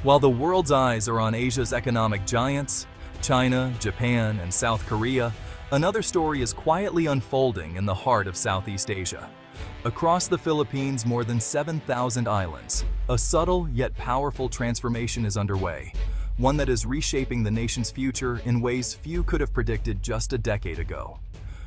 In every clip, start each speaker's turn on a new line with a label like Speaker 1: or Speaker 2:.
Speaker 1: While the world's eyes are on Asia's economic giants, China, Japan, and South Korea, another story is quietly unfolding in the heart of Southeast Asia. Across the Philippines' more than 7,000 islands, a subtle yet powerful transformation is underway, one that is reshaping the nation's future in ways few could have predicted just a decade ago.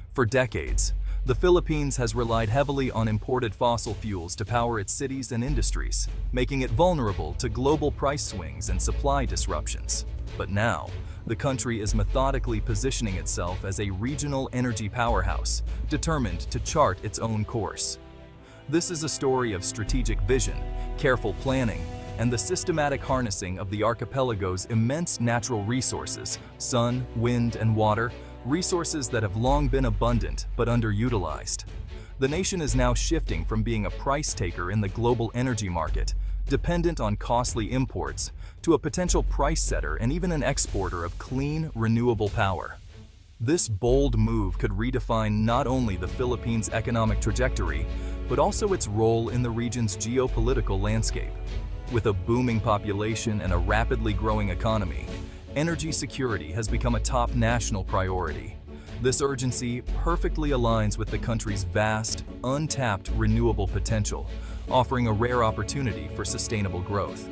Speaker 1: For decades, the Philippines has relied heavily on imported fossil fuels to power its cities and industries, making it vulnerable to global price swings and supply disruptions. But now, the country is methodically positioning itself as a regional energy powerhouse, determined to chart its own course. This is a story of strategic vision, careful planning, and the systematic harnessing of the archipelago's immense natural resources, sun, wind, and water, resources that have long been abundant but underutilized. The nation is now shifting from being a price taker in the global energy market, dependent on costly imports, to a potential price setter and even an exporter of clean, renewable power. This bold move could redefine not only the Philippines' economic trajectory, but also its role in the region's geopolitical landscape. With a booming population and a rapidly growing economy, energy security has become a top national priority. This urgency perfectly aligns with the country's vast, untapped renewable potential, offering a rare opportunity for sustainable growth.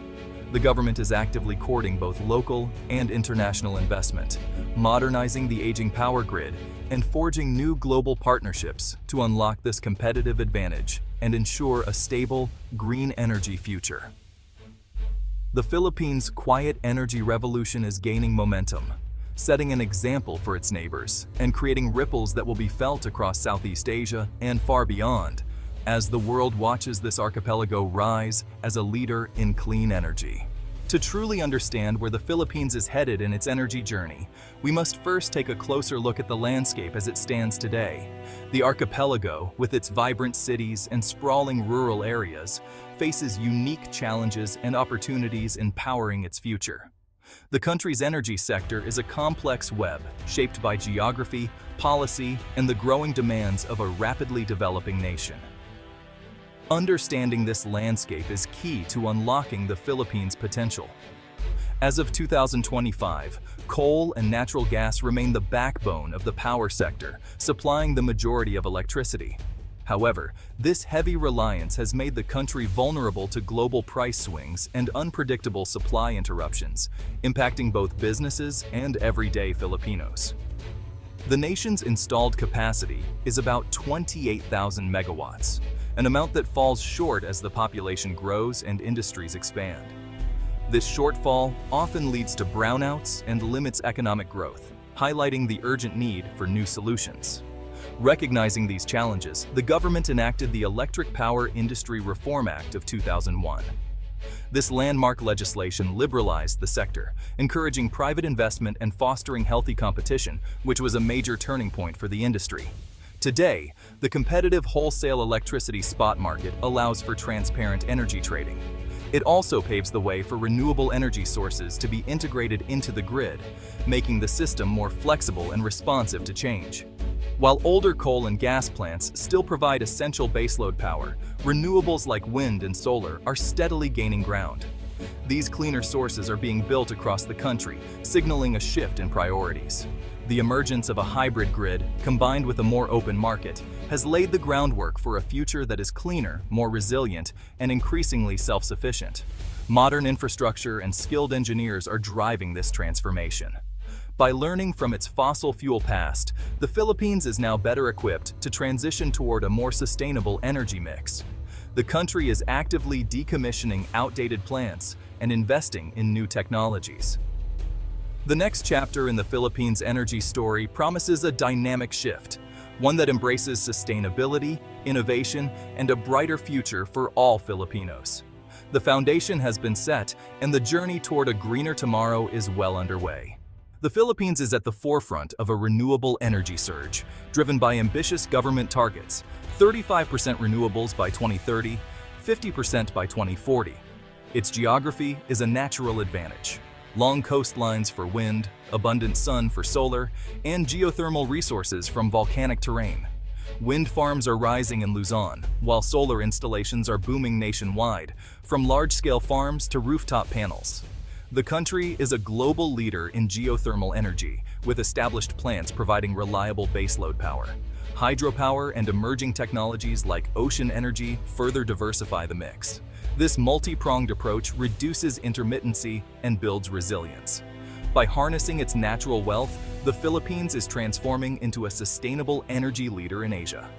Speaker 1: The government is actively courting both local and international investment, modernizing the aging power grid, and forging new global partnerships to unlock this competitive advantage and ensure a stable, green energy future. The Philippines' quiet energy revolution is gaining momentum, setting an example for its neighbors and creating ripples that will be felt across Southeast Asia and far beyond, as the world watches this archipelago rise as a leader in clean energy. To truly understand where the Philippines is headed in its energy journey, we must first take a closer look at the landscape as it stands today. The archipelago, with its vibrant cities and sprawling rural areas, faces unique challenges and opportunities in powering its future. The country's energy sector is a complex web shaped by geography, policy, and the growing demands of a rapidly developing nation. Understanding this landscape is key to unlocking the Philippines' potential. As of 2025, coal and natural gas remain the backbone of the power sector, supplying the majority of electricity. However, this heavy reliance has made the country vulnerable to global price swings and unpredictable supply interruptions, impacting both businesses and everyday Filipinos. The nation's installed capacity is about 28,000 megawatts, an amount that falls short as the population grows and industries expand. This shortfall often leads to brownouts and limits economic growth, highlighting the urgent need for new solutions. Recognizing these challenges, the government enacted the Electric Power Industry Reform Act of 2001. This landmark legislation liberalized the sector, encouraging private investment and fostering healthy competition, which was a major turning point for the industry. Today, the competitive wholesale electricity spot market allows for transparent energy trading. It also paves the way for renewable energy sources to be integrated into the grid, making the system more flexible and responsive to change. While older coal and gas plants still provide essential baseload power, renewables like wind and solar are steadily gaining ground. These cleaner sources are being built across the country, signaling a shift in priorities. The emergence of a hybrid grid, combined with a more open market, has laid the groundwork for a future that is cleaner, more resilient, and increasingly self-sufficient. Modern infrastructure and skilled engineers are driving this transformation. By learning from its fossil fuel past, the Philippines is now better equipped to transition toward a more sustainable energy mix. The country is actively decommissioning outdated plants and investing in new technologies. The next chapter in the Philippines' energy story promises a dynamic shift, one that embraces sustainability, innovation, and a brighter future for all Filipinos. The foundation has been set, and the journey toward a greener tomorrow is well underway. The Philippines is at the forefront of a renewable energy surge, driven by ambitious government targets: 35% renewables by 2030, 50% by 2040. Its geography is a natural advantage. Long coastlines for wind, abundant sun for solar, and geothermal resources from volcanic terrain. Wind farms are rising in Luzon, while solar installations are booming nationwide, from large-scale farms to rooftop panels. The country is a global leader in geothermal energy, with established plants providing reliable baseload power. Hydropower and emerging technologies like ocean energy further diversify the mix. This multi-pronged approach reduces intermittency and builds resilience. By harnessing its natural wealth, the Philippines is transforming into a sustainable energy leader in Asia.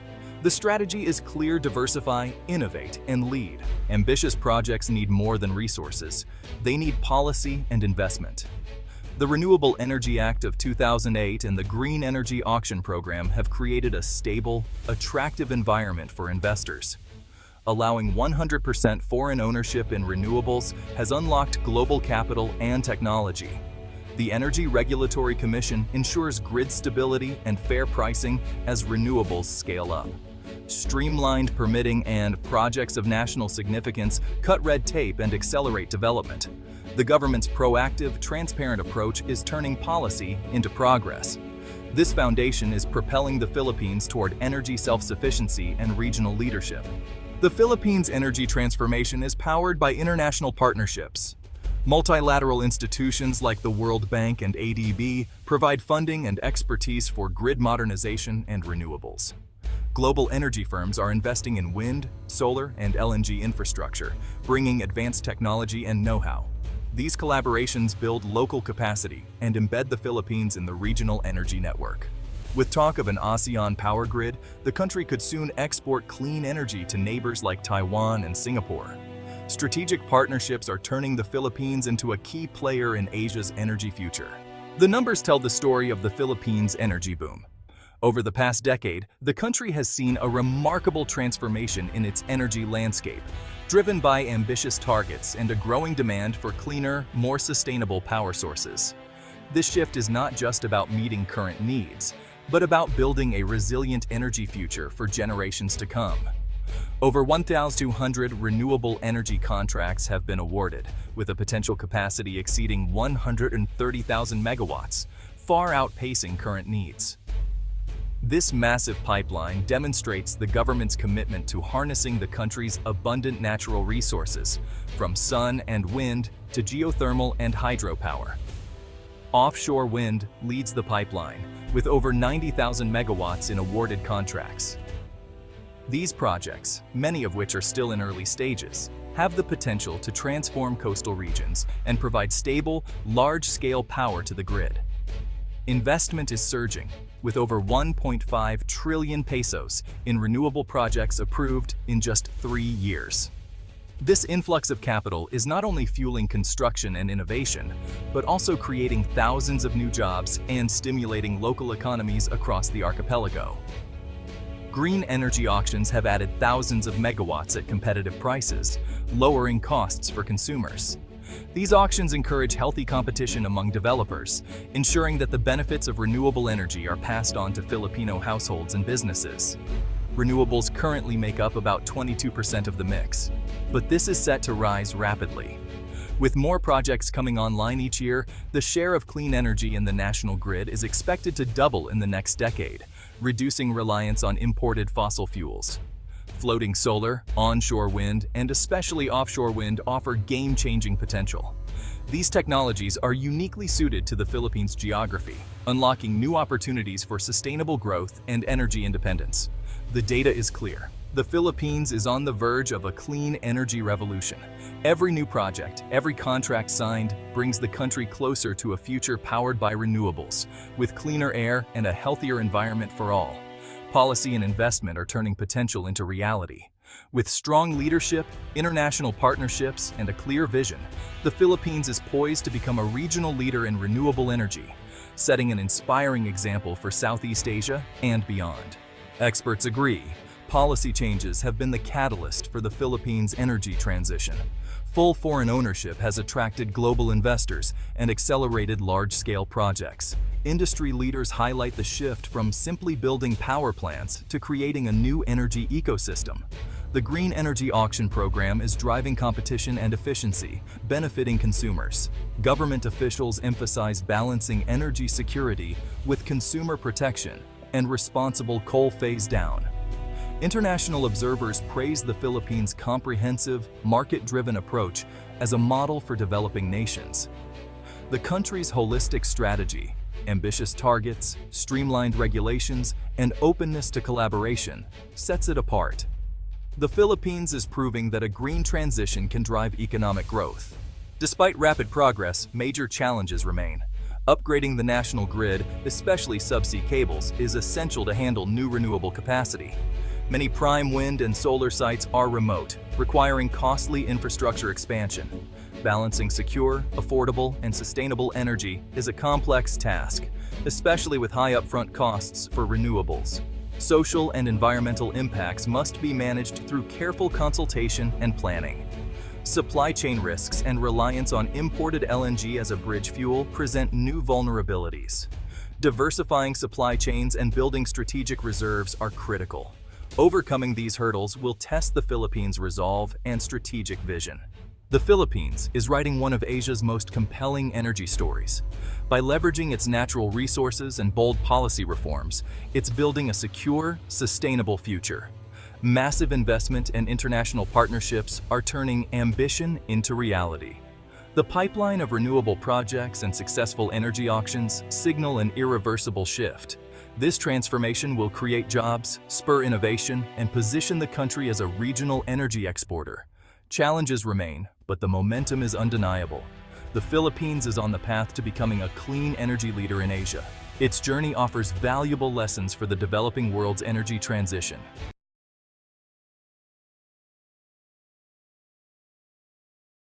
Speaker 1: The strategy is clear: diversify, innovate, and lead. Ambitious projects need more than resources. They need policy and investment. The Renewable Energy Act of 2008 and the Green Energy Auction Program have created a stable, attractive environment for investors. Allowing 100% foreign ownership in renewables has unlocked global capital and technology. The Energy Regulatory Commission ensures grid stability and fair pricing as renewables scale up. Streamlined permitting and projects of national significance cut red tape and accelerate development. The government's proactive, transparent approach is turning policy into progress. This foundation is propelling the Philippines toward energy self-sufficiency and regional leadership. The Philippines' energy transformation is powered by international partnerships. Multilateral institutions like the World Bank and ADB provide funding and expertise for grid modernization and renewables. Global energy firms are investing in wind, solar, and LNG infrastructure, bringing advanced technology and know-how. These collaborations build local capacity and embed the Philippines in the regional energy network. With talk of an ASEAN power grid, the country could soon export clean energy to neighbors like Taiwan and Singapore. Strategic partnerships are turning the Philippines into a key player in Asia's energy future. The numbers tell the story of the Philippines' energy boom. Over the past decade, the country has seen a remarkable transformation in its energy landscape, driven by ambitious targets and a growing demand for cleaner, more sustainable power sources. This shift is not just about meeting current needs, but about building a resilient energy future for generations to come. Over 1,200 renewable energy contracts have been awarded, with a potential capacity exceeding 130,000 megawatts, far outpacing current needs. This massive pipeline demonstrates the government's commitment to harnessing the country's abundant natural resources, from sun and wind to geothermal and hydropower. Offshore wind leads the pipeline, with over 90,000 megawatts in awarded contracts. These projects, many of which are still in early stages, have the potential to transform coastal regions and provide stable, large-scale power to the grid. Investment is surging, with over 1.5 trillion pesos in renewable projects approved in just 3 years. This influx of capital is not only fueling construction and innovation, but also creating thousands of new jobs and stimulating local economies across the archipelago. Green energy auctions have added thousands of megawatts at competitive prices, lowering costs for consumers. These auctions encourage healthy competition among developers, ensuring that the benefits of renewable energy are passed on to Filipino households and businesses. Renewables currently make up about 22% of the mix, but this is set to rise rapidly. With more projects coming online each year, the share of clean energy in the national grid is expected to double in the next decade, reducing reliance on imported fossil fuels. Floating solar, onshore wind, and especially offshore wind offer game-changing potential. These technologies are uniquely suited to the Philippines' geography, unlocking new opportunities for sustainable growth and energy independence. The data is clear. The Philippines is on the verge of a clean energy revolution. Every new project, every contract signed, brings the country closer to a future powered by renewables, with cleaner air and a healthier environment for all. Policy and investment are turning potential into reality. With strong leadership, international partnerships, and a clear vision, the Philippines is poised to become a regional leader in renewable energy, setting an inspiring example for Southeast Asia and beyond. Experts agree, policy changes have been the catalyst for the Philippines' energy transition. Full foreign ownership has attracted global investors and accelerated large-scale projects. Industry leaders highlight the shift from simply building power plants to creating a new energy ecosystem. The Green Energy Auction Program is driving competition and efficiency, benefiting consumers. Government officials emphasize balancing energy security with consumer protection, and responsible coal phase-down. International observers praise the Philippines' comprehensive, market-driven approach as a model for developing nations. The country's holistic strategy, ambitious targets, streamlined regulations, and openness to collaboration sets it apart. The Philippines is proving that a green transition can drive economic growth. Despite rapid progress, major challenges remain. Upgrading the national grid, especially subsea cables, is essential to handle new renewable capacity. Many prime wind and solar sites are remote, requiring costly infrastructure expansion. Balancing secure, affordable, and sustainable energy is a complex task, especially with high upfront costs for renewables. Social and environmental impacts must be managed through careful consultation and planning. Supply chain risks and reliance on imported LNG as a bridge fuel present new vulnerabilities. Diversifying supply chains and building strategic reserves are critical. Overcoming these hurdles will test the Philippines' resolve and strategic vision. The Philippines is writing one of Asia's most compelling energy stories. By leveraging its natural resources and bold policy reforms, it's building a secure, sustainable future. Massive investment and international partnerships are turning ambition into reality. The pipeline of renewable projects and successful energy auctions signal an irreversible shift. This transformation will create jobs, spur innovation, and position the country as a regional energy exporter. Challenges remain, but the momentum is undeniable. The Philippines is on the path to becoming a clean energy leader in Asia. Its journey offers valuable lessons for the developing world's energy transition.